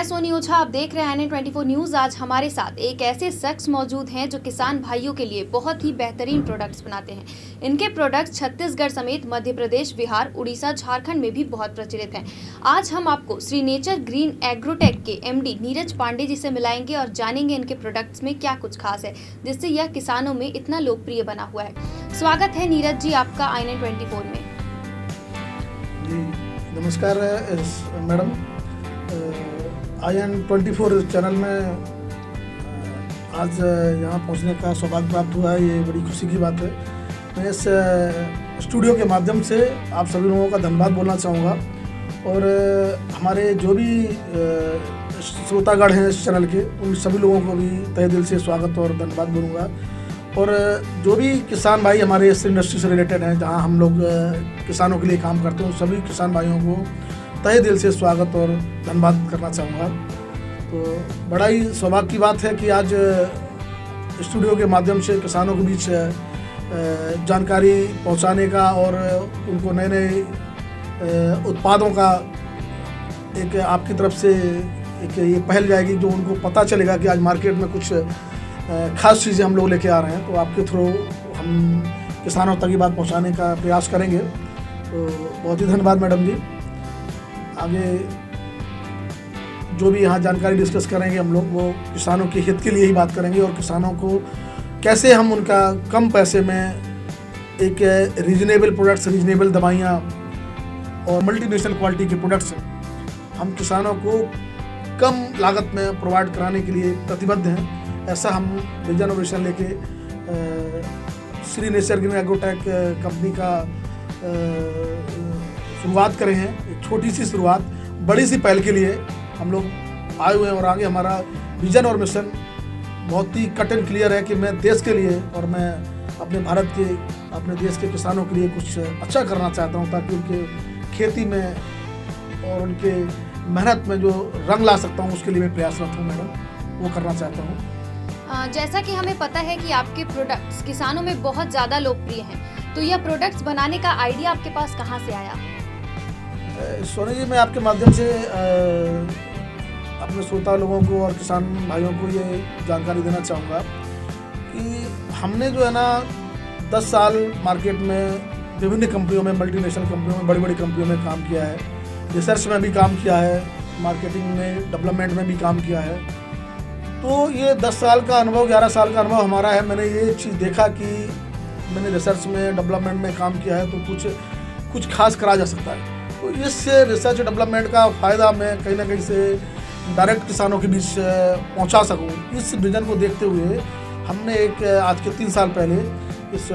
सोनी ओझा, आप देख रहे हैं NN24 न्यूज़। आज हमारे साथ एक ऐसे शख्स मौजूद हैं जो किसान भाइयों के लिए बहुत ही बेहतरीन प्रोडक्ट्स बनाते हैं। इनके प्रोडक्ट्स छत्तीसगढ़ समेत मध्य प्रदेश, बिहार, उड़ीसा, झारखंड में भी बहुत प्रचलित हैं। आज हम आपको श्री नेचर ग्रीन एग्रोटेक के MD नीरज पांडे जी से मिलाएंगे और जानेंगे इनके प्रोडक्ट्स में क्या कुछ खास है जिससे यह किसानों में इतना लोकप्रिय बना हुआ है। स्वागत है नीरज जी आपका NN24 में। जी नमस्कार मैडम। IN24 चैनल में आज यहाँ पहुँचने का सौभाग्य प्राप्त हुआ है, ये बड़ी खुशी की बात है। मैं इस स्टूडियो के माध्यम से आप सभी लोगों का धन्यवाद बोलना चाहूँगा और हमारे जो भी श्रोतागण हैं इस चैनल के, उन सभी लोगों को भी तहे दिल से स्वागत और धन्यवाद बोलूँगा। और जो भी किसान भाई हमारे इस इंडस्ट्री से रिलेटेड हैं, जहाँ हम लोग किसानों के लिए काम करते हैं, उन सभी किसान भाइयों को तहे दिल से स्वागत और धन्यवाद करना चाहूँगा। तो बड़ा ही सौभाग्य की बात है कि आज स्टूडियो के माध्यम से किसानों के बीच जानकारी पहुँचाने का और उनको नए नए उत्पादों का एक आपकी तरफ से एक ये पहल जाएगी, जो उनको पता चलेगा कि आज मार्केट में कुछ खास चीज़ें हम लोग लेके आ रहे हैं। तो आपके थ्रू हम किसानों तक ये बात पहुँचाने का प्रयास करेंगे। तो बहुत ही धन्यवाद मैडम जी। आगे जो भी यहाँ जानकारी डिस्कस करेंगे हम लोग, वो किसानों के हित के लिए ही बात करेंगे और किसानों को कैसे हम उनका कम पैसे में एक रीजनेबल प्रोडक्ट्स, रीजनेबल दवाइयाँ और मल्टीनेशनल क्वालिटी के प्रोडक्ट्स हम किसानों को कम लागत में प्रोवाइड कराने के लिए प्रतिबद्ध हैं। ऐसा हम विजन और मिशन लेके Shri nature green agrotech company का शुरुआत करे हैं। एक छोटी सी शुरुआत बड़ी सी पहल के लिए हम लोग आए हुए हैं और आगे हमारा विजन और मिशन बहुत ही कट एंड क्लियर है कि मैं देश के लिए और मैं अपने भारत के, अपने देश के किसानों के लिए कुछ अच्छा करना चाहता हूं, ताकि उनके खेती में और उनके मेहनत में जो रंग ला सकता हूं, उसके लिए मैं प्रयासरत हूं मैडम, वो करना चाहता हूँ। जैसा कि हमें पता है कि आपके प्रोडक्ट्स किसानों में बहुत ज़्यादा लोकप्रिय हैं, तो यह प्रोडक्ट्स बनाने का आइडिया आपके पास कहाँ से आया? सोनी जी, मैं आपके माध्यम से अपने श्रोता लोगों को और किसान भाइयों को ये जानकारी देना चाहूँगा कि हमने जो है ना 10 साल मार्केट में विभिन्न कंपनियों में, मल्टीनेशनल कंपनियों में, बड़ी बड़ी कंपनियों में काम किया है। रिसर्च में भी काम किया है, मार्केटिंग में, डेवलपमेंट में भी काम किया है। तो ये 10 साल का अनुभव, 11 साल का अनुभव हमारा है। मैंने ये चीज़ देखा कि मैंने रिसर्च में, डेवलपमेंट में काम किया है, तो कुछ खास करा जा सकता है। तो इस रिसर्च डेवलपमेंट का फ़ायदा मैं कहीं ना कहीं से डायरेक्ट किसानों के बीच पहुंचा सकूं, इस विजन को देखते हुए हमने एक आज के 3 साल पहले इस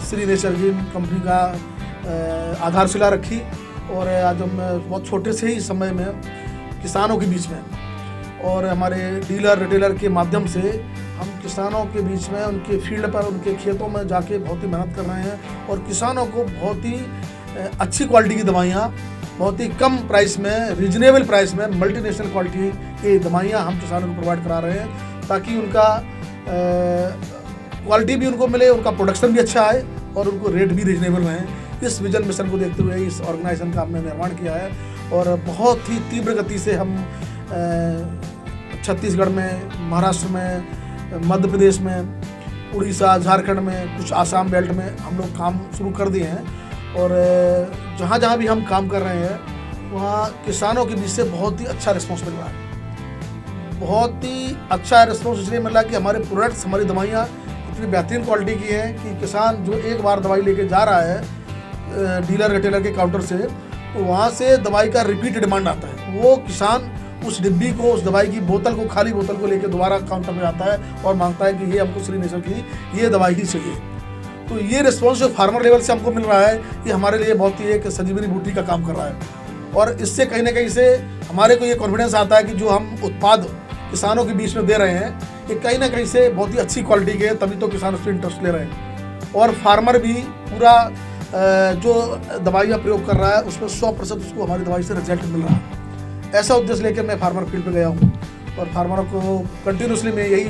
श्री नेचर ग्रीन कंपनी का आधारशिला रखी। और आज हम बहुत छोटे से ही समय में किसानों के बीच में और हमारे डीलर रिटेलर के माध्यम से हम किसानों के बीच में, उनके फील्ड पर, उनके खेतों में जाके बहुत ही मेहनत कर रहे हैं और किसानों को बहुत ही अच्छी क्वालिटी की दवाइयाँ बहुत ही कम प्राइस में, रीजनेबल प्राइस में, मल्टीनेशनल क्वालिटी की दवाइयाँ हम किसानों को प्रोवाइड करा रहे हैं, ताकि उनका क्वालिटी भी उनको मिले, उनका प्रोडक्शन भी अच्छा आए और उनको रेट भी रीजनेबल रहें। इस विजन मिशन को देखते हुए इस ऑर्गेनाइजेशन का हमने निर्माण किया है और बहुत ही तीव्र गति से हम छत्तीसगढ़ में, महाराष्ट्र में, मध्य प्रदेश में, उड़ीसा, झारखंड में, कुछ आसाम बेल्ट में हम लोग काम शुरू कर दिए हैं। और जहाँ जहाँ भी हम काम कर रहे हैं, वहाँ किसानों के बीच से बहुत ही अच्छा रिस्पॉन्स मिल रहा है। बहुत ही अच्छा रिस्पॉन्स इसलिए मिल रहा है कि हमारे प्रोडक्ट्स, हमारी दवाइयाँ इतनी बेहतरीन क्वालिटी की हैं कि किसान जो एक बार दवाई लेके जा रहा है डीलर रिटेलर के काउंटर से, तो वहाँ से दवाई का रिपीट डिमांड आता है। वो किसान उस डिब्बी को, उस दवाई की बोतल को, खाली बोतल को लेकर दोबारा काउंटर पे आता है और मांगता है कि ये हमको श्री नेचर की ये दवाई ही चाहिए। तो ये रिस्पॉन्स जो फार्मर लेवल से हमको मिल रहा है, ये हमारे लिए बहुत ही एक संजीवनी बूटी का काम कर रहा है। और इससे कहीं ना कहीं से हमारे को ये कॉन्फिडेंस आता है कि जो हम उत्पाद किसानों के बीच में दे रहे हैं, ये कहीं ना कहीं से बहुत ही अच्छी क्वालिटी के, तभी तो किसान उस पर इंटरेस्ट ले रहे हैं। और फार्मर भी पूरा जो दवाइयाँ प्रयोग कर रहा है, उसमें 100% उसको हमारी दवाई से रिजल्ट मिल रहा है। ऐसा उद्देश्य लेकर मैं फार्मर फील्ड पे गया हूँ और फार्मरों को कंटिन्यूसली मैं यही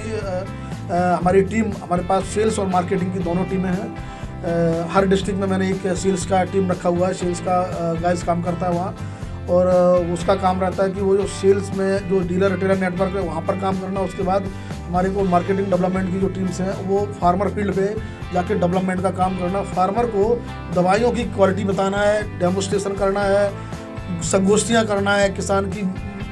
हमारी टीम, हमारे पास सेल्स और मार्केटिंग की दोनों टीमें हैं। हर डिस्ट्रिक्ट में मैंने एक सेल्स का टीम रखा हुआ है, सेल्स का गाइस काम करता है वहाँ। और उसका काम रहता है कि वो जो सेल्स में जो डीलर रिटेलर नेटवर्क है वहाँ पर काम करना। उसके बाद हमारे को मार्केटिंग डेवलपमेंट की जो टीम्स हैं वो फार्मर फील्ड पे जाके डेवलपमेंट का काम करना, फार्मर को दवाइयों की क्वालिटी बताना है, डेमोस्ट्रेशन करना है, संगोष्ठियाँ करना है किसान की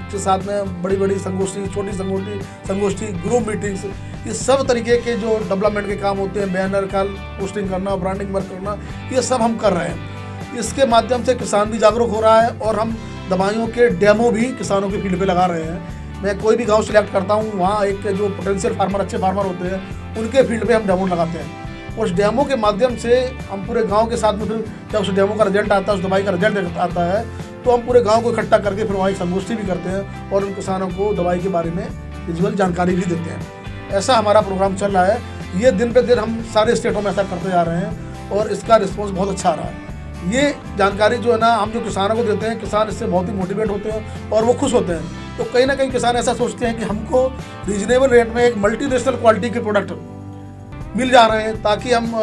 के साथ में, बड़ी बड़ी संगोष्ठी, छोटी संगोष्ठी, ग्रुप मीटिंग्स, ये सब तरीके के जो डेवलपमेंट के काम होते हैं, बैनर का पोस्टिंग करना, ब्रांडिंग वर्क करना, ये सब हम कर रहे हैं। इसके माध्यम से किसान भी जागरूक हो रहा है और हम दवाइयों के डेमो भी किसानों के फील्ड पे लगा रहे हैं। मैं कोई भी गांव सिलेक्ट करता हूं, वहां एक जो पोटेंशियल फार्मर, अच्छे फार्मर होते हैं, उनके फील्ड पे हम डेमो लगाते हैं। उस डेमो के माध्यम से हम पूरे गांव के साथ में, फिर जब उस डेमो का रिजल्ट आता है, उस दवाई का रिजल्ट आता है, तो हम पूरे गांव को इकट्ठा करके फिर वहाँ एक संगोष्ठी भी करते हैं और उन किसानों को दवाई के बारे में विजुअल जानकारी भी देते हैं। ऐसा हमारा प्रोग्राम चल रहा है। ये दिन पे दिन हम सारे स्टेटों में ऐसा करते जा रहे हैं और इसका रिस्पॉन्स बहुत अच्छा आ रहा है। ये जानकारी जो है ना, हम जो किसानों को देते हैं, किसान इससे बहुत ही मोटिवेट होते हैं और वो खुश होते हैं। तो कहीं ना कहीं किसान ऐसा सोचते हैं कि हमको रीजनेबल रेट में एक मल्टीनेशनल क्वालिटी के प्रोडक्ट मिल जा रहे हैं, ताकि हम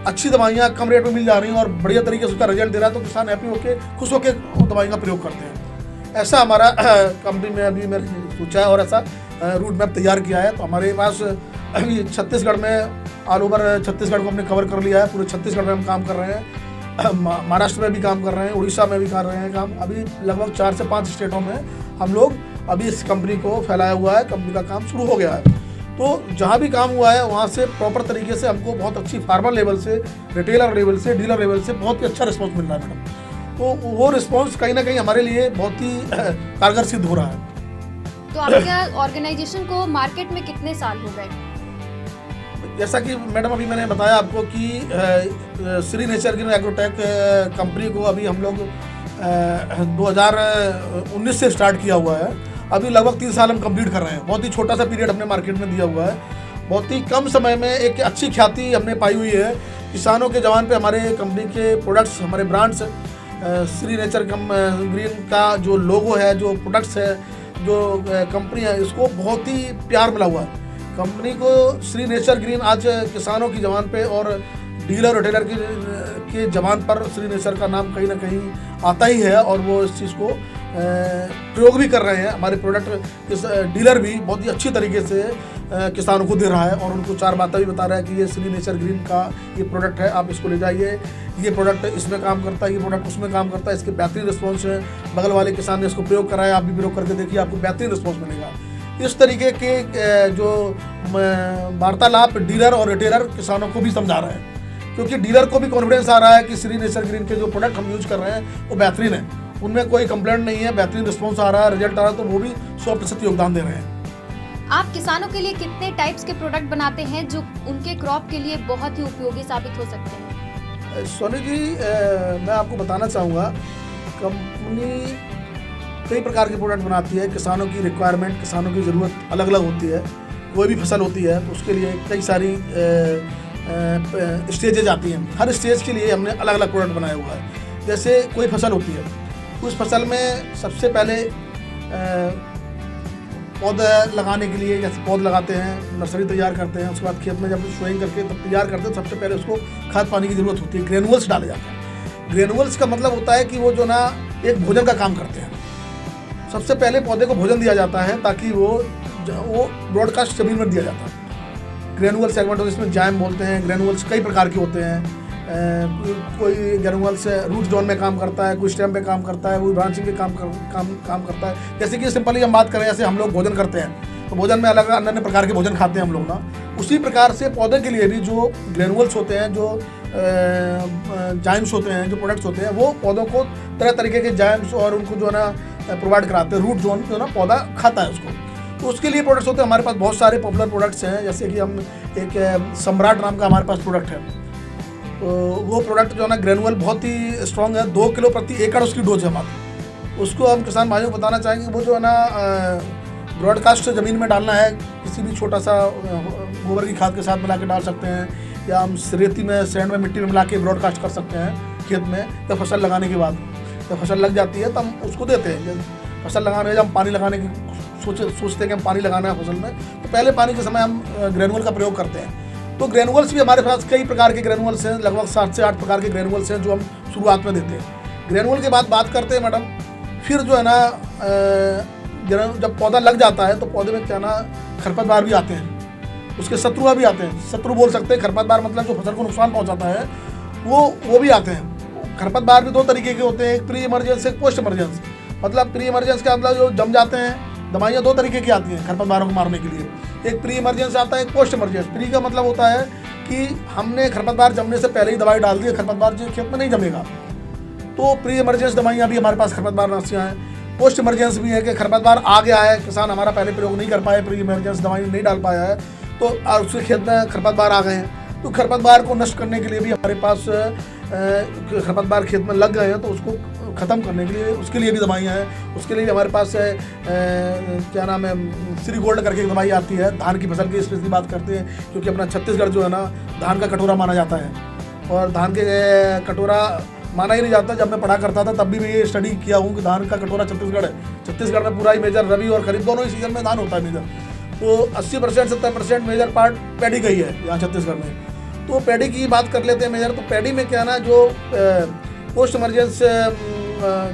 अच्छी दवाइयाँ कम रेट में मिल जा रही हैं और बढ़िया तरीके से उसका रिजल्ट दे रहा है, तो किसान हैप्पी होकर खुश होकर दवाई का प्रयोग करते हैं। ऐसा हमारा कंपनी में अभी मैंने सोचा है और ऐसा रूट मैप तैयार किया है। तो हमारे पास अभी छत्तीसगढ़ में, ऑल ओवर छत्तीसगढ़ को हमने कवर कर लिया है। पूरे छत्तीसगढ़ में हम काम कर रहे हैं, महाराष्ट्र में भी काम कर रहे हैं, उड़ीसा में भी कर रहे हैं काम। अभी लगभग 4 से 5 स्टेटों में हम लोग अभी इस कंपनी को फैलाया हुआ है। कंपनी का काम शुरू हो गया है। तो जहाँ भी काम हुआ है वहाँ से प्रॉपर तरीके से हमको बहुत अच्छी फार्मर लेवल से, रिटेलर लेवल से, डीलर लेवल से बहुत ही अच्छा रिस्पॉन्स मिल रहा है मैडम। तो वो रिस्पॉन्स कहीं ना कहीं हमारे लिए बहुत ही कारगर सिद्ध हो रहा है। तो आपके ऑर्गेनाइजेशन को मार्केट में कितने साल हो गए? जैसा कि मैडम अभी मैंने बताया आपको कि Shri nature green agrotech company को अभी हम लोग 2019 से स्टार्ट किया हुआ है। अभी लगभग 3 साल हम कंप्लीट कर रहे हैं। बहुत ही छोटा सा पीरियड हमने मार्केट में दिया हुआ है। बहुत ही कम समय में एक अच्छी ख्याति हमने पाई हुई है। किसानों के जवान पे हमारे कंपनी के प्रोडक्ट्स, हमारे ब्रांड्स, श्री नेचर ग्रीन का जो लोगो है, जो प्रोडक्ट्स है, जो कंपनी है, इसको बहुत ही प्यार मिला हुआ है। कंपनी को श्री नेचर ग्रीन आज किसानों की जवान पे और डीलर रिटेलर के जवान पर श्री नेचर का नाम कहीं ना कहीं आता ही है और वो इस चीज़ को प्रयोग भी कर रहे हैं। हमारे प्रोडक्ट इस डीलर भी बहुत ही अच्छी तरीके से किसानों को दे रहा है और उनको 4 बातें भी बता रहा है कि ये श्री नेचर ग्रीन का ये प्रोडक्ट है, आप इसको ले जाइए, ये प्रोडक्ट इसमें काम करता है, ये प्रोडक्ट उसमें काम करता है, इसके बेहतरीन रिस्पॉन्स है। बगल वाले किसान ने इसको प्रयोग कराया, आप भी प्रयोग करके देखिए, आपको बेहतरीन रिस्पॉन्स मिलेगा। इस तरीके के जो वार्तालाप डीलर और रिटेलर किसानों को भी समझा रहे हैं, क्योंकि डीलर को भी कॉन्फिडेंस आ रहा है कि श्री नेचर ग्रीन के जो प्रोडक्ट हम यूज कर रहे हैं वो बेहतरीन है, उनमें कोई कंप्लेंट नहीं है, बेहतरीन रिस्पॉन्स आ रहा है, रिजल्ट आ रहा है, तो वो भी 100% योगदान दे रहे हैं। आप किसानों के लिए कितने टाइप्स के प्रोडक्ट बनाते हैं जो उनके क्रॉप के लिए बहुत ही उपयोगी साबित हो सकते हैं? सोनी जी, मैं आपको बताना चाहूँगा, कंपनी कई प्रकार के प्रोडक्ट बनाती है। किसानों की रिक्वायरमेंट, किसानों की ज़रूरत अलग अलग होती है। कोई भी फसल होती है तो उसके लिए कई सारी स्टेजेज आती हैं। हर स्टेज के लिए हमने अलग अलग प्रोडक्ट बनाया हुआ है। जैसे कोई फसल होती है, उस फसल में सबसे पहले पौधा लगाने के लिए, जैसे पौध लगाते हैं, नर्सरी तैयार करते हैं, उसके बाद खेत में जब सोइंग करके तब तैयार करते हैं, सबसे पहले उसको खाद पानी की ज़रूरत होती है। ग्रेनुअल्स डाले जाते हैं। ग्रेनुअल्स का मतलब होता है कि वो जो ना एक भोजन का काम करते हैं। सबसे पहले पौधे को भोजन दिया जाता है ताकि वो ब्रॉडकास्ट जमीन में दिया जाता है। ग्रेनुअल सेगमेंट होते हैं, इसमें जाइम बोलते हैं। ग्रेनुअल्स कई प्रकार के होते हैं। कोई ग्रेनुअल्स रूट जोन में काम करता है, कोई स्टेम पे काम करता है, कोई ब्रांचिंग पे काम करता है। जैसे कि सिंपली हम बात करें, जैसे हम लोग भोजन करते हैं तो भोजन में अलग अन्य प्रकार के भोजन खाते हैं हम लोग ना, उसी प्रकार से पौधे के लिए भी जो ग्रेनुअल्स होते हैं, जो जाइम्स होते हैं, जो प्रोडक्ट्स होते हैं, वो पौधों को तरह तरीके के जाइम्स और उनको जो है ना प्रोवाइड कराते हैं। रूट जोन जो ना पौधा खाता है उसको, तो उसके लिए प्रोडक्ट्स होते हैं। हमारे पास बहुत सारे पॉपुलर प्रोडक्ट्स हैं। जैसे कि हम एक सम्राट नाम का हमारे पास प्रोडक्ट है, तो वो प्रोडक्ट जो है ना ग्रेनुअल बहुत ही स्ट्रॉन्ग है। 2 किलो प्रति एकड़ उसकी डोज है हमारी। उसको हम किसान भाइयों को बताना चाहेंगे, वो जो है ना ब्रॉडकास्ट ज़मीन में डालना है, किसी भी छोटा सा गोबर की खाद के साथ मिला के डाल सकते हैं, या हम रेती में, सैंड में, मिट्टी में मिला के ब्रॉडकास्ट कर सकते हैं खेत में। तो फसल लगाने के बाद जब फसल लग जाती है तो हम उसको देते हैं। जब फसल लगाने, जब हम पानी लगाने की सोचते हैं कि हम पानी लगाना है फसल में, तो पहले पानी के समय हम ग्रेनुअल का प्रयोग करते हैं। तो ग्रेनुअल्स भी हमारे पास कई प्रकार के ग्रेनुअल्स हैं, लगभग 7 से 8 प्रकार के ग्रेनुअल्स हैं जो हम शुरुआत में देते हैं। ग्रेनुअल के बाद बात करते हैं मैडम फिर जो है ना जब पौधा लग जाता है तो पौधे में क्या ना खरपतवार भी आते हैं, उसके शत्रु भी आते हैं। शत्रु बोल सकते हैं, खरपतवार मतलब जो फसल को नुकसान पहुंचाता है वो भी आते हैं। खरपतवार भी दो तरीके के होते हैं, एक प्री इमरजेंस, एक पोस्ट इमरजेंस। मतलब प्री इमरजेंस का मतलब जो जम जाते हैं, दवाइयाँ दो तरीके की आती हैं खरपतवारों को मारने के लिए। एक प्री इमरजेंस आता है, एक पोस्ट इमरजेंस। प्री का मतलब होता है कि हमने खरपतवार जमने से पहले ही दवाई डाल दी, खरपतवार जो खेत में नहीं जमेगा, तो प्री इमरजेंस दवाइयाँ भी हमारे पास खरपतवार नाशियाँ हैं। पोस्ट इमरजेंस भी है कि खरपतवार आ गया है, किसान हमारा पहले प्रयोग नहीं कर पाया, प्री इमरजेंस दवाई नहीं डाल पाया है, तो उसके खेत में खरपतवार आ गए हैं, तो खरपतवार को नष्ट करने के लिए भी हमारे पास खरपतवार खेत में लग गए हैं, तो उसको ख़त्म करने के लिए उसके लिए भी दवाइयाँ हैं। उसके लिए भी हमारे पास क्या नाम है, श्री गोल्ड करके एक दवाई आती है। धान की फसल की स्पेशली बात करते हैं, क्योंकि अपना छत्तीसगढ़ जो है ना धान का कटोरा माना जाता है, और धान के कटोरा माना ही नहीं जाता। जब मैं पढ़ा करता था तब भी मैं ये स्टडी किया हूँ कि धान का कटोरा छत्तीसगढ़ है। छत्तीसगढ़ में पूरा ही मेजर रबी और खरीफ दोनों ही सीजन में धान होता है मेजर, तो 80% 70% मेजर पार्ट पैडी का ही है यहाँ छत्तीसगढ़ में। तो पैडी की बात कर लेते हैं मेजर। तो पैडी में क्या ना, जो पोस्ट इमरजेंस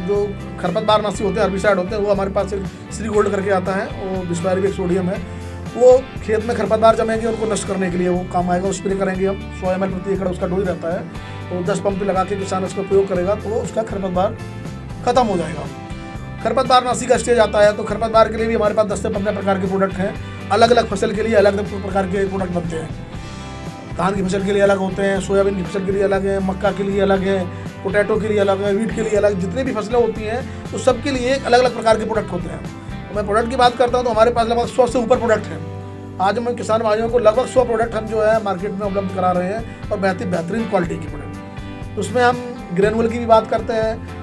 जो खरपतवार नाशी होते हैं, हर्बिसाइड होते हैं, वो हमारे पास श्री गोल्ड करके आता है, वो बिस्वारिक सोडियम है। वो खेत में खरपतवार जमेंगे, उनको नष्ट करने के लिए वो काम आएगा। स्प्रे करेंगे हम, 100 ml प्रति एकड़ उसका डोज रहता है, तो 10 पंप लगा के किसान उसका प्रयोग करेगा तो उसका खरपतवार खत्म हो जाएगा। खरपतवार नाशी का स्टेज आता है, तो खरपतवार के लिए भी हमारे पास 10 से 15 प्रकार के प्रोडक्ट हैं। अलग अलग फसल के लिए अलग अलग प्रकार के प्रोडक्ट बनते हैं। धान की फसल के लिए अलग होते हैं, सोयाबीन की फसल के लिए अलग है, मक्का के लिए अलग है, पोटैटो के लिए अलग है, वीट के लिए अलग, जितनी भी फसलें होती हैं तो सबके लिए अलग अलग प्रकार के प्रोडक्ट होते हैं। तो मैं प्रोडक्ट की बात करता हूँ तो हमारे पास लगभग 100 से ऊपर प्रोडक्ट हैं। आज हम किसान भाइयों को लगभग 100 प्रोडक्ट हम जो है मार्केट में उपलब्ध करा रहे हैं, और बेहतरीन क्वालिटी के प्रोडक्ट। उसमें हम ग्रेनुअल की भी बात करते हैं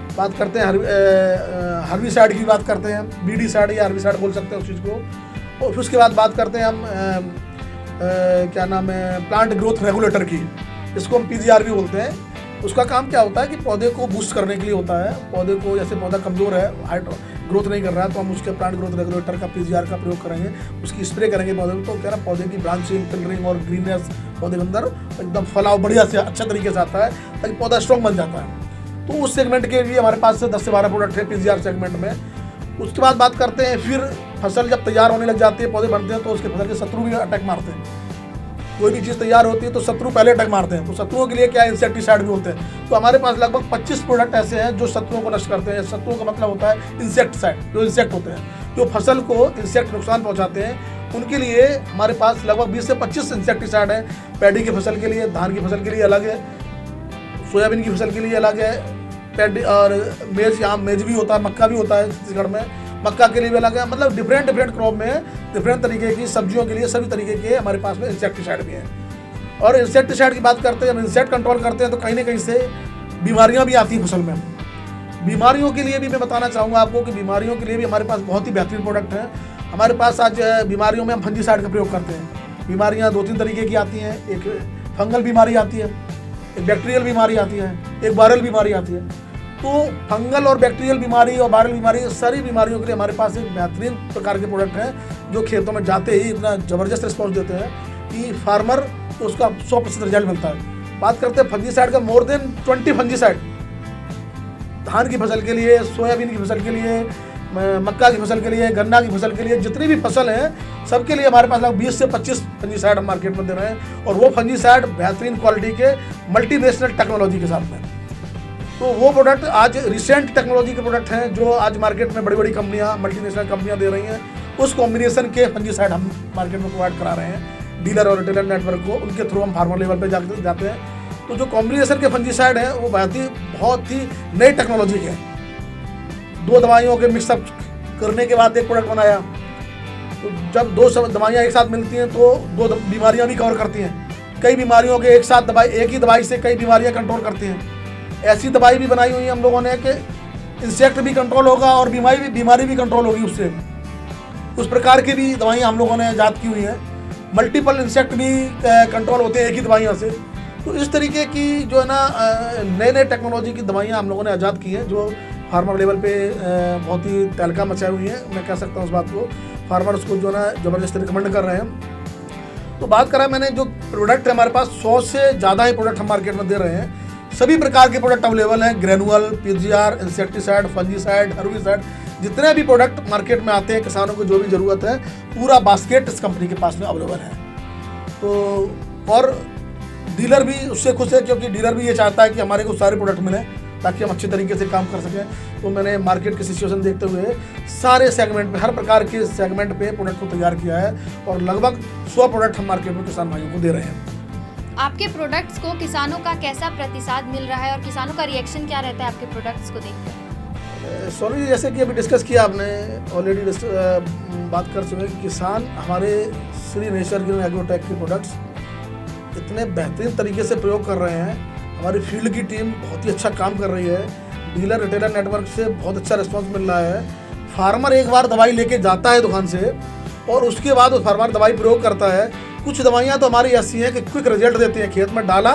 हर्बिसाइड की भी बात करते हैं, बीडीसाइड या हर्बिसाइड बोल सकते हैं उस चीज़ को। और फिर उसके बाद बात करते हैं हम क्या नाम है, प्लांट ग्रोथ रेगुलेटर की, इसको हम पीजीआर भी बोलते हैं। उसका काम क्या होता है कि पौधे को बूस्ट करने के लिए होता है। पौधे को, जैसे पौधा कमज़ोर है, हाइट ग्रोथ नहीं कर रहा है, तो हम उसके प्लांट ग्रोथ रेगुलेटर का पीजीआर का प्रयोग करेंगे, उसकी स्प्रे करेंगे पौधे को, तो क्या ना पौधे की ब्रांचिंग, फिल्टरिंग और ग्रीननेस पौधे के अंदर एकदम फलाव बढ़िया से अच्छे तरीके से आता है, ताकि पौधा स्ट्रॉन्ग बन जाता है। तो उस सेगमेंट के लिए हमारे पास 10 से 12 प्रोडक्ट है पीजीआर सेगमेंट में। उसके बाद बात करते हैं, फिर फसल जब तैयार होने लग जाती है, पौधे बनते हैं, तो उसके फसल के शत्रु भी अटैक मारते हैं। कोई भी चीज़ तैयार होती है तो शत्रु पहले अटैक मारते हैं, तो शत्रुओं के लिए क्या इंसेक्टिसाइड भी होते हैं। तो हमारे पास लगभग 25 प्रोडक्ट ऐसे हैं जो शत्रुओं को नष्ट करते हैं। शत्रुओं का मतलब होता है इंसेक्टिसाइड, जो इंसेक्ट होते हैं, जो फसल को इंसेक्ट नुकसान पहुंचाते हैं, उनके लिए हमारे पास लगभग 20 से 25 इंसेक्टिसाइड है। पैडी की फसल के लिए, धान की फसल के लिए अलग है, सोयाबीन की फसल के लिए अलग है, पैडी और मेज, यहाँ मेज भी होता है, मक्का भी होता है छत्तीसगढ़ में, मक्का के लिए भी अलग है। मतलब डिफरेंट क्रॉप में डिफरेंट तरीके की सब्जियों के लिए सभी तरीके के हमारे पास में इंसेक्टिसाइड भी हैं। और इंसेक्टिसाइड की बात करते हैं, हम इंसेक्ट कंट्रोल करते हैं, तो कहीं ना कहीं से बीमारियां भी आती हैं फसल में। बीमारियों के लिए भी मैं बताना चाहूँगा आपको कि बीमारियों के लिए भी हमारे पास बहुत ही बेहतरीन प्रोडक्ट हैं। हमारे पास आज बीमारियों में हम फंजीसाइड का प्रयोग करते हैं। बीमारियाँ 2-3 तरीके की आती हैं, एक फंगल बीमारी आती है, एक बैक्टीरियल बीमारी आती है, एक वायरल बीमारी आती है। तो फंगल और बैक्टीरियल बीमारी और वायरल बीमारी, सारी बीमारियों के लिए हमारे पास एक बेहतरीन प्रकार के प्रोडक्ट हैं, जो खेतों में जाते ही इतना ज़बरदस्त रिस्पॉन्स देते हैं कि फार्मर को उसका 100% रिजल्ट मिलता है। बात करते हैं फंजीसाइड का, मोर देन 20 फंजीसाइड धान की फसल के लिए, सोयाबीन की फसल के लिए, मक्का की फसल के लिए, गन्ना की फसल के लिए, जितनी भी फसल हैं सबके लिए हमारे पास लगभग 20 से 25 फंजीसाइड हम मार्केट में दे रहे हैं। और वो फंजीसाइड बेहतरीन क्वालिटी के मल्टीनेशनल टेक्नोलॉजी के साथ में। तो वो प्रोडक्ट आज रिसेंट टेक्नोलॉजी के प्रोडक्ट हैं, जो आज मार्केट में बड़ी बड़ी कंपनियां, मल्टीनेशनल कंपनियां दे रही हैं। उस कॉम्बिनेशन के फंजीसाइड हम मार्केट में प्रोवाइड करा रहे हैं डीलर और रिटेलर नेटवर्क को, उनके थ्रू हम फार्मर लेवल पे जाते हैं। तो जो कॉम्बिनेशन के फंजीसाइड हैं वो बहुत ही नई टेक्नोलॉजी के हैं। 2 दवाइयों के मिक्सअप करने के बाद एक प्रोडक्ट बनाया, तो जब 2 दवाइयाँ एक साथ मिलती हैं तो 2 बीमारियाँ भी कवर करती हैं। कई बीमारियों के एक साथ दवाई, एक ही दवाई से कई बीमारियाँ कंट्रोल करती हैं। ऐसी दवाई भी बनाई हुई है हम लोगों ने कि इंसेक्ट भी कंट्रोल होगा और बीमारी भी कंट्रोल होगी उससे। उस प्रकार की भी दवाइयाँ हम लोगों ने ईजाद की हुई हैं। मल्टीपल इंसेक्ट भी कंट्रोल होते हैं एक ही दवाइयों से। तो इस तरीके की जो है ना नए टेक्नोलॉजी की दवाइयाँ हम लोगों ने ईजाद की हैं, जो फार्मर लेवल पे बहुत ही तहलका मचाई हुई है। मैं कह सकता हूँ उस बात को, फार्मर उसको जो है ना ज़बरदस्त रिकमेंड कर रहे हैं। तो बात करा मैंने जो प्रोडक्ट है हमारे पास 100 से ज़्यादा ही प्रोडक्ट हम मार्केट में दे रहे हैं। सभी प्रकार के प्रोडक्ट अवेलेबल हैं, granule, PGR, insecticide, fungicide, herbicide, जितने भी प्रोडक्ट मार्केट में आते हैं किसानों को जो भी ज़रूरत है पूरा बास्केट इस कंपनी के पास में अवेलेबल है। तो और डीलर भी उससे खुश है, क्योंकि डीलर भी ये चाहता है कि हमारे को सारे प्रोडक्ट मिलें ताकि हम अच्छे तरीके से काम कर सकें। तो मैंने मार्केट की सिचुएशन देखते हुए सारे सेगमेंट पे, हर प्रकार के सेगमेंट पे प्रोडक्ट को तैयार किया है और लगभग 100 प्रोडक्ट हम मार्केट में किसान भाइयों को दे रहे हैं। आपके प्रोडक्ट्स को किसानों का कैसा प्रतिसाद मिल रहा है और किसानों का रिएक्शन क्या रहता है आपके प्रोडक्ट्स को देखकर? सोनी जी, जैसे कि अभी डिस्कस किया आपने, ऑलरेडी बात कर चुके हैं कि किसान हमारे श्री नेचर ग्रीन एग्रोटेक के प्रोडक्ट्स इतने बेहतरीन तरीके से प्रयोग कर रहे हैं। हमारी फील्ड की टीम बहुत ही अच्छा काम कर रही है, डीलर रिटेलर नेटवर्क से बहुत अच्छा रिस्पांस मिल रहा है। फार्मर एक बार दवाई लेके जाता है दुकान से और उसके बाद उस फार्मर दवाई प्रयोग करता है। कुछ दवाइयाँ तो हमारी ऐसी हैं कि क्विक रिजल्ट देती हैं, खेत में डाला,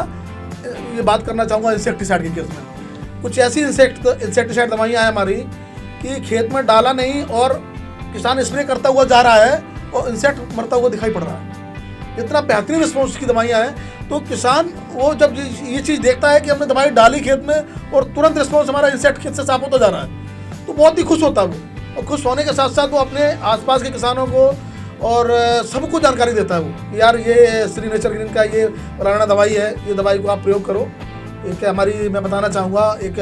ये बात करना चाहूँगा इंसेक्टिसाइड के केस में। कुछ ऐसी इंसेक्टिसाइड दवाइयाँ हैं हमारी कि खेत में डाला नहीं और किसान स्प्रे करता हुआ जा रहा है और इंसेक्ट मरता हुआ दिखाई पड़ रहा है। इतना बेहतरीन रिस्पॉन्स की दवाइयाँ हैं, तो किसान वो जब ये चीज़ देखता है कि हमने दवाई डाली खेत में और तुरंत रिस्पॉन्स हमारा इंसेक्ट खेत से साफ होता जा रहा है, तो बहुत ही खुश होता है वो। और खुश होने के साथ साथ वो अपने आसपास के किसानों को और सबको जानकारी देता है वो कि यार ये श्री नेचर ग्रीन का ये पुराना दवाई है, ये दवाई को आप प्रयोग करो। एक हमारी, मैं बताना चाहूँगा, एक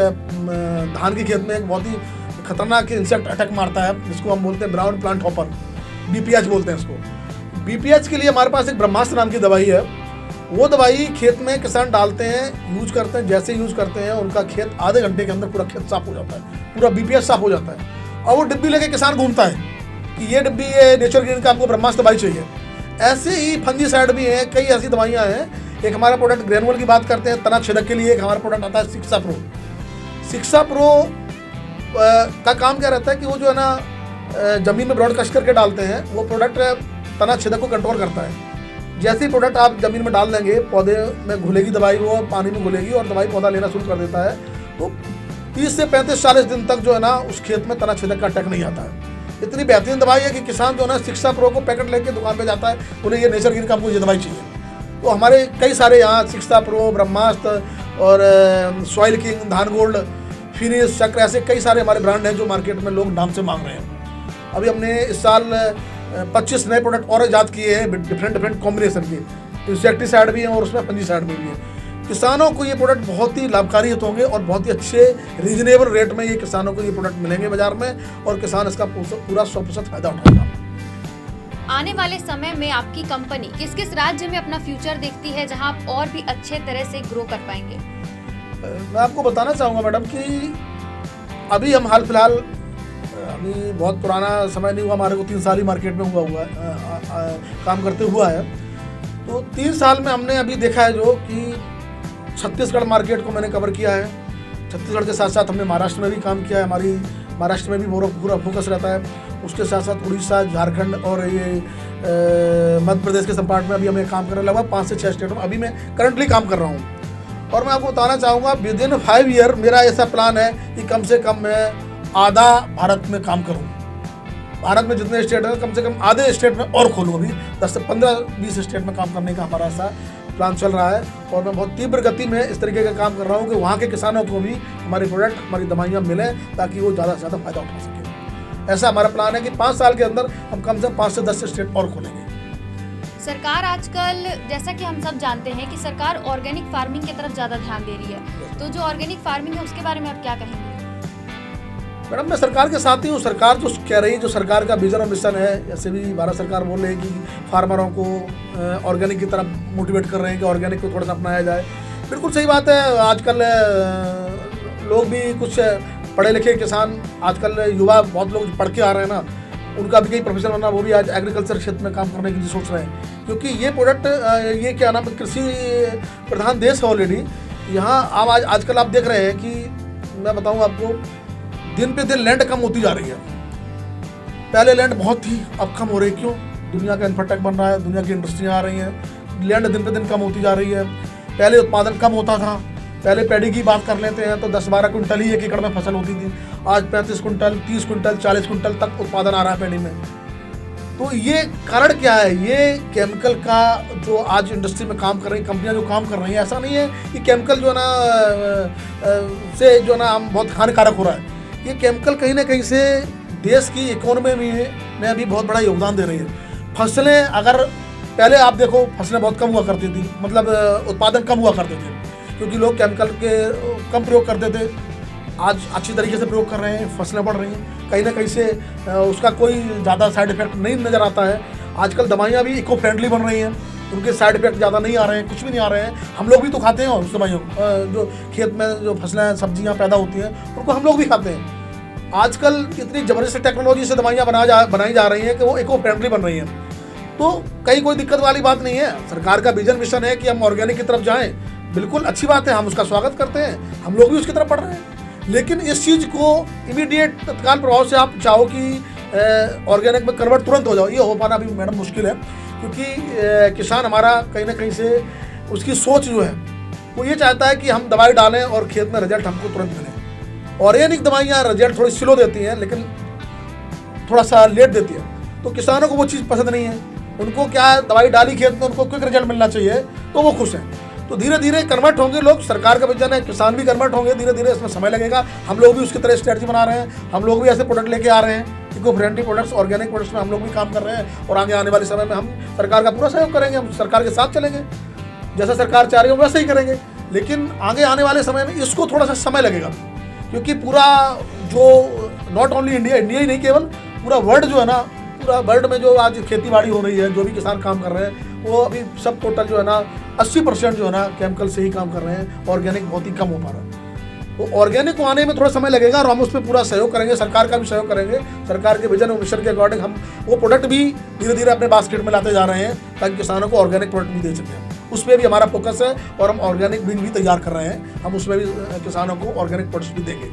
धान के खेत में एक बहुत ही खतरनाक इंसेक्ट अटैक मारता है जिसको हम बोलते हैं ब्राउन प्लांट हॉपर, BPH बोलते हैं इसको। BPH के लिए हमारे पास एक ब्रह्मास्त्र नाम की दवाई है। वो दवाई खेत में किसान डालते हैं, यूज करते हैं, जैसे यूज करते हैं उनका खेत आधे घंटे के अंदर पूरा खेत साफ हो जाता है, पूरा BPH साफ हो जाता है। और वो डिब्बी लेके किसान घूमता है कि ये डिब्बी, ये नेचर ग्रीन का आपको ब्रह्मास्त्र दवाई चाहिए। ऐसे ही फंजीसाइड भी हैं, कई ऐसी दवाइयाँ हैं। एक हमारा प्रोडक्ट ग्रेनुअल की बात करते हैं, तना छेदक के लिए एक हमारा प्रोडक्ट आता है शिक्षा प्रो। शिक्षा प्रो का काम क्या रहता है कि वो जो है ना ज़मीन में ब्रॉडकास्ट करके डालते हैं, वो प्रोडक्ट तना छेदक को कंट्रोल करता है। जैसे ही प्रोडक्ट आप ज़मीन में डाल देंगे, पौधे में घुलेगी दवाई, वो पानी में घुलेगी और दवाई पौधा लेना शुरू कर देता है। तो 30 से 35-40 दिन तक जो है ना उस खेत में तना छेदक का अटैक नहीं आता है। इतनी बेहतरीन दवाई है कि किसान जो है ना शिक्षा प्रो को पैकेट लेके दुकान पे जाता है, बोले ये नेचर ग्रीन का हमको ये दवाई चाहिए। तो हमारे कई सारे यहाँ शिक्षा प्रो, ब्रह्मास्त्र और सॉइल किंग, धान गोल्ड, फिनिश, चक्र, ऐसे कई सारे हमारे ब्रांड हैं जो मार्केट में लोग नाम से मांग रहे हैं। अभी हमने इस साल 25 नए प्रोडक्ट और ईजाद किए हैं, डिफरेंट कॉम्बिनेशन के। इंसेक्टिसाइड भी हैं और उसमें फंजीसाइड भी हैं। किसानों को ये प्रोडक्ट बहुत ही लाभकारी होंगे और बहुत ही अच्छे रीजनेबल रेट में ये किसानों को ये प्रोडक्ट मिलेंगे बाजार में और किसान इसका पूरा 100% फायदा उठाएगा। आने वाले समय में आपकी कंपनी किस किस राज्य में अपना फ्यूचर देखती है जहां आप और भी अच्छे तरह से ग्रो कर पाएंगे? मैं आपको बताना चाहूँगा मैडम कि अभी हम हाल फिलहाल, अभी बहुत पुराना समय नहीं हुआ, हमारे को 3 साल ही मार्केट में हुआ काम करते हुआ है। तो 3 साल में हमने अभी देखा है जो कि छत्तीसगढ़ मार्केट को मैंने कवर किया है। छत्तीसगढ़ के साथ साथ हमने महाराष्ट्र में भी काम किया है। हमारी महाराष्ट्र में भी पूरा फोकस रहता है। उसके साथ साथ उड़ीसा, झारखंड और ये मध्य प्रदेश के संपार्ट में अभी हमें काम कर रहे हैं। लगभग 5 से 6 स्टेटों में अभी मैं करंटली काम कर रहा हूँ। और मैं आपको बताना चाहूँगा विदिन 5 ईयर मेरा ऐसा प्लान है कि कम से कम मैं आधा भारत में काम करूँ। भारत में जितने स्टेट हैं कम से कम आधे स्टेट में और खोलूँ। अभी 10 से 15-20 स्टेट में काम करने का हमारा ऐसा प्लान चल रहा है और मैं बहुत तीव्र गति में इस तरीके का काम कर रहा हूँ कि वहाँ के किसानों को भी हमारे प्रोडक्ट, हमारी दवाइयाँ मिलें ताकि वो ज़्यादा से ज़्यादा फायदा उठा सकें। ऐसा हमारा प्लान है कि 5 साल के अंदर हम कम से कम 5 से 10 स्टेट और खोलेंगे। सरकार आजकल, जैसा कि हम सब जानते हैं कि सरकार ऑर्गेनिक फार्मिंग की तरफ ज़्यादा ध्यान दे रही है, तो जो ऑर्गेनिक फार्मिंग है उसके बारे में आप क्या कहेंगे? मैडम, मैं सरकार के साथ ही हूँ। सरकार जो कह रही है, जो सरकार का विजन और मिशन है, जैसे भी भारत सरकार बोल रही है कि फार्मरों को ऑर्गेनिक की तरफ मोटिवेट कर रहे हैं कि ऑर्गेनिक को थोड़ा सा अपनाया जाए। बिल्कुल सही बात है। आजकल लोग भी कुछ पढ़े लिखे किसान, आजकल युवा बहुत लोग पढ़ के आ रहे हैं ना, उनका भी कई प्रोफेशन बनना, वो भी आज एग्रीकल्चर क्षेत्र में काम करने की सोच रहे हैं। क्योंकि ये प्रोडक्ट, ये क्या नाम है, कृषि प्रधान देश है ऑलरेडी। यहाँ अब आजकल आप देख रहे हैं कि मैं बताऊँ आपको, दिन पे दिन लैंड कम होती जा रही है। पहले लैंड बहुत थी, अब कम हो रही है। क्यों? दुनिया का इंफ्राटेक बन रहा है, दुनिया की इंडस्ट्रियाँ आ रही हैं, लैंड दिन पे दिन कम होती जा रही है। पहले उत्पादन कम होता था। पहले पैडी की बात कर लेते हैं तो 10-12 कुंटल ही 1 एकड़ में फसल होती थी। आज 35 कुंटल, 30 कुंटल, 40 कुंटल तक उत्पादन आ रहा है पैडी में। तो ये कारण क्या है? ये केमिकल का जो आज इंडस्ट्री में काम कर रही कंपनियां जो काम कर रही हैं, ऐसा नहीं है कि केमिकल जो है ना से जो है ना हम बहुत हानिकारक हो रहा है। ये केमिकल कहीं ना कहीं से देश की इकोनॉमी में अभी बहुत बड़ा योगदान दे रही है। फसलें अगर पहले आप देखो, फसलें बहुत कम हुआ करती थी, मतलब उत्पादन कम हुआ करते थे क्योंकि लोग केमिकल के कम प्रयोग करते थे। आज अच्छी तरीके से प्रयोग कर रहे हैं, फसलें बढ़ रही हैं, कहीं ना कहीं से उसका कोई ज़्यादा साइड इफेक्ट नहीं नज़र आता है। आजकल दवाइयाँ भी इको फ्रेंडली बन रही हैं, उनके साइड इफेक्ट ज़्यादा नहीं आ रहे हैं, कुछ भी नहीं आ रहे हैं। हम लोग भी तो खाते हैं उस दवाइयों, जो खेत में जो फसलें सब्जियाँ पैदा होती हैं उनको हम लोग भी खाते हैं। आजकल इतनी ज़बरदस्त टेक्नोलॉजी से दवाइयाँ बनाई जा रही हैं कि वो इको फ्रेंडली बन रही हैं, तो कहीं कोई दिक्कत वाली बात नहीं है। सरकार का विजन मिशन है कि हम ऑर्गेनिक की तरफ जाएं, बिल्कुल अच्छी बात है, हम उसका स्वागत करते हैं, हम लोग भी उसकी तरफ बढ़ रहे हैं। लेकिन इस चीज़ को इमीडिएट तत्काल प्रभाव से आप चाहो कि ऑर्गेनिक में कन्वर्ट तुरंत हो जाओ, ये हो पाना भी मैडम मुश्किल है, क्योंकि किसान हमारा कहीं ना कहीं से उसकी सोच जो है वो ये चाहता है कि हम दवाई डालें और खेत में रिजल्ट हमको तुरंत मिले। ऑर्गेनिक दवाइयाँ रिजल्ट थोड़ी स्लो देती हैं, लेकिन थोड़ा सा लेट देती है, तो किसानों को वो चीज़ पसंद नहीं है। उनको क्या है, दवाई डाली खेत में, उनको क्विक रिजल्ट मिलना चाहिए, तो वो खुश हैं। तो धीरे धीरे कन्वर्ट होंगे लोग, सरकार का विजन है, किसान भी कन्वर्ट होंगे, धीरे धीरे इसमें समय लगेगा। हम लोग भी उसकी तरह स्ट्रेटजी बना रहे हैं, हम लोग भी ऐसे प्रोडक्ट लेके आ रहे हैं, eco friendly products, organic products में हम लोग भी काम कर रहे हैं। और आगे आने वाले समय में हम सरकार का पूरा सहयोग करेंगे, हम सरकार के साथ चलेंगे, जैसा सरकार चाह रही है वैसे ही करेंगे। लेकिन आगे आने वाले समय में इसको थोड़ा सा समय लगेगा, क्योंकि पूरा जो नॉट ओनली इंडिया ही नहीं, केवल पूरा वर्ल्ड जो है ना, पूरा वर्ल्ड में जो आज खेती बाड़ी हो रही है, जो भी किसान काम कर रहे हैं, वो अभी सब टोटल जो है ना 80% जो है ना केमिकल से ही काम कर रहे हैं, ऑर्गेनिक बहुत ही कम हो पा रहा है। तो ऑर्गेनिक को आने में थोड़ा समय लगेगा और हम उस पर पूरा सहयोग करेंगे, सरकार का भी सहयोग करेंगे। सरकार के विजन और मिशन के अकॉर्डिंग हम वो प्रोडक्ट भी धीरे धीरे अपने बास्केट में लाते जा रहे हैं, ताकि किसानों को ऑर्गेनिक प्रोडक्ट भी दे सकें। उस पर भी हमारा फोकस है और हम ऑर्गेनिक बीज भी तैयार कर रहे हैं, हम उसमें भी किसानों को ऑर्गेनिक प्रोडक्ट्स भी देंगे।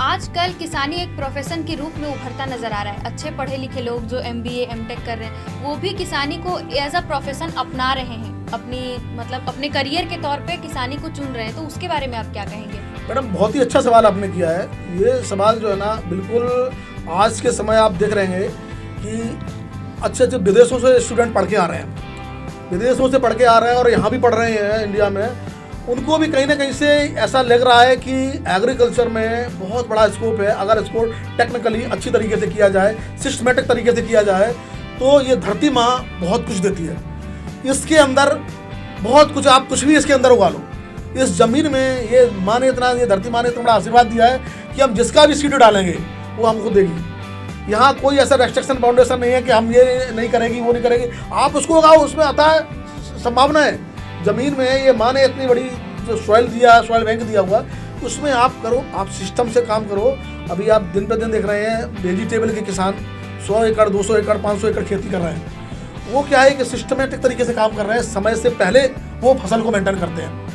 आजकल किसानी एक प्रोफेशन के रूप में उभरता नजर आ रहा है। अच्छे पढ़े लिखे लोग जो MBA MTech कर रहे हैं, वो भी किसानी को एज अ प्रोफेशन अपना रहे हैं, अपने करियर के तौर पे किसानी को चुन रहे हैं। तो उसके बारे में आप क्या कहेंगे? मैडम, बहुत ही अच्छा सवाल आपने किया है। ये सवाल जो है ना, बिल्कुल आज के समय आप देख रहे हैं कि अच्छे अच्छे विदेशों से स्टूडेंट पढ़ के आ रहे हैं, विदेशों से पढ़ के आ रहे हैं और यहाँ भी पढ़ रहे हैं इंडिया में। उनको भी कहीं ना कहीं से ऐसा लग रहा है कि एग्रीकल्चर में बहुत बड़ा स्कोप है, अगर इसको टेक्निकली अच्छी तरीके से किया जाए, सिस्टमेटिक तरीके से किया जाए, तो ये धरती माँ बहुत कुछ देती है। इसके अंदर बहुत कुछ, आप कुछ भी इसके अंदर उगा लो। इस ज़मीन में ये माँ ने इतना, ये धरती माँ ने इतना बड़ा आशीर्वाद दिया है कि हम जिसका भी सीड डालेंगे वो हमको देगी। यहाँ कोई ऐसा रेस्ट्रिक्शन बाउंडेशन नहीं है कि हम ये नहीं करेंगी, वो नहीं करेंगी, आप उसको उगाओ, उसमें अतः संभावना है। ज़मीन में ये माँ ने इतनी बड़ी जो सॉइल दिया, सॉइल बैंक दिया हुआ, उसमें आप करो, आप सिस्टम से काम करो। अभी आप दिन पे दिन देख रहे हैं वेजिटेबल के किसान 100 एकड़ 200 एकड़ 500 एकड़ खेती कर रहे हैं। वो क्या है कि सिस्टमेटिक तरीके से काम कर रहे हैं, समय से पहले वो फसल को मेंटेन करते हैं।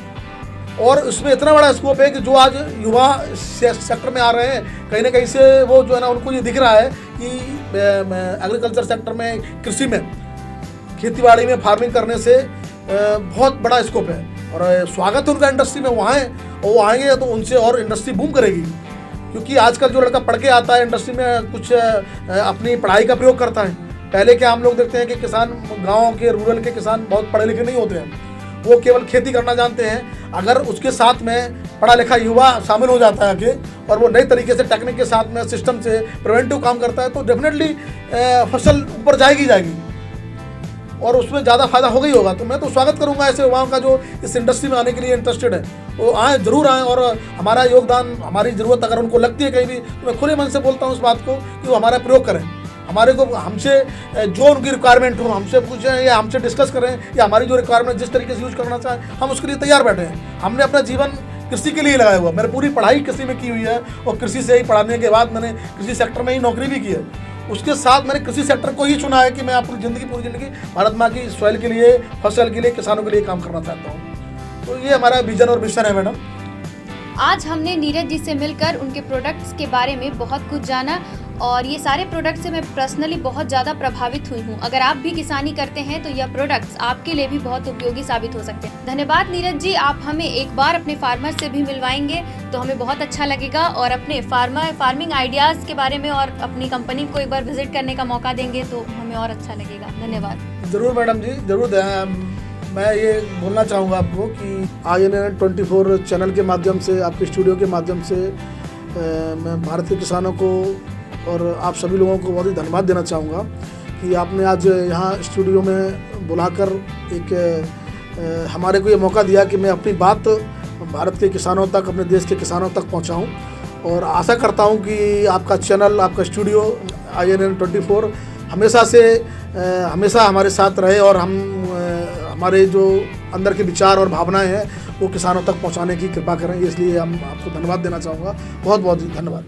और उसमें इतना बड़ा स्कोप है कि जो आज युवा सेक्टर में आ रहे हैं, कहीं ना कहीं से वो जो है ना, उनको ये दिख रहा है कि एग्रीकल्चर सेक्टर में, कृषि में, खेतीबाड़ी में, फार्मिंग करने से बहुत बड़ा स्कोप है। और स्वागत है उनका इंडस्ट्री में, वहाँ है, और वो आएंगे तो उनसे और इंडस्ट्री बूम करेगी। क्योंकि आजकल जो लड़का पढ़ के आता है इंडस्ट्री में, कुछ अपनी पढ़ाई का प्रयोग करता है। पहले क्या हम लोग देखते हैं कि किसान, गाँव के रूरल के किसान बहुत पढ़े लिखे नहीं होते हैं, वो केवल खेती करना जानते हैं। अगर उसके साथ में पढ़ा लिखा युवा शामिल हो जाता है आगे, और वो नई तरीके से टेक्निक के साथ में, सिस्टम से प्रिवेंटिव काम करता है, तो डेफिनेटली फसल ऊपर जाएगी और उसमें ज़्यादा फायदा होगा ही होगा। तो मैं तो स्वागत करूंगा ऐसे युवाओं का जो इस इंडस्ट्री में आने के लिए इंटरेस्टेड है, वो आए, जरूर आएँ। और हमारा योगदान, हमारी ज़रूरत अगर उनको लगती है कहीं भी, तो मैं खुले मन से बोलता हूँ इस बात को कि वो हमारा प्रयोग करें, हमारे को, हमसे जो उनकी रिक्वायरमेंट हो हमसे पूछें या हमसे डिस्कस करें, या हमारी जो रिक्वायरमेंट जिस तरीके से यूज़ करना चाहें, हम उसके लिए तैयार बैठे हैं। हमने अपना जीवन कृषि के लिए लगाया हुआ, मैंने पूरी पढ़ाई कृषि में की हुई है, और कृषि से ही पढ़ाने के बाद मैंने कृषि सेक्टर में ही नौकरी भी की है। उसके साथ मैंने कृषि सेक्टर को ही चुना है कि मैं पूरी ज़िंदगी भारत माँ की सॉइल के लिए, फसल के लिए, किसानों के लिए काम करना चाहता हूँ। तो ये हमारा विजन और मिशन है मैडम। आज हमने नीरज जी से मिलकर उनके प्रोडक्ट्स के बारे में बहुत कुछ जाना और ये सारे प्रोडक्ट से मैं पर्सनली बहुत ज़्यादा प्रभावित हुई हूँ। अगर आप भी किसानी करते हैं तो यह प्रोडक्ट्स आपके लिए भी बहुत उपयोगी साबित हो सकते हैं। धन्यवाद नीरज जी, आप हमें एक बार अपने फार्मर से भी मिलवाएंगे तो हमें बहुत अच्छा लगेगा, और अपने फार्मिंग आइडियाज़ के बारे में और अपनी कंपनी को एक बार विजिट करने का मौका देंगे तो हमें और अच्छा लगेगा। धन्यवाद। ज़रूर मैडम जी, ज़रूर। मैं ये बोलना चाहूँगा आपको कि INN 24 चैनल के माध्यम से, आपके स्टूडियो के माध्यम से मैं भारत के किसानों को और आप सभी लोगों को बहुत ही धन्यवाद देना चाहूँगा कि आपने आज यहाँ स्टूडियो में बुलाकर एक हमारे को ये मौका दिया कि मैं अपनी बात भारत के किसानों तक, अपने देश के किसानों तक पहुँचाऊँ। और आशा करता हूँ कि आपका चैनल, आपका स्टूडियो INN 24 हमेशा हमारे साथ रहे और हमारे जो अंदर के विचार और भावनाएं हैं वो किसानों तक पहुंचाने की कृपा करें। इसलिए हम आपको धन्यवाद देना चाहूँगा। बहुत बहुत धन्यवाद।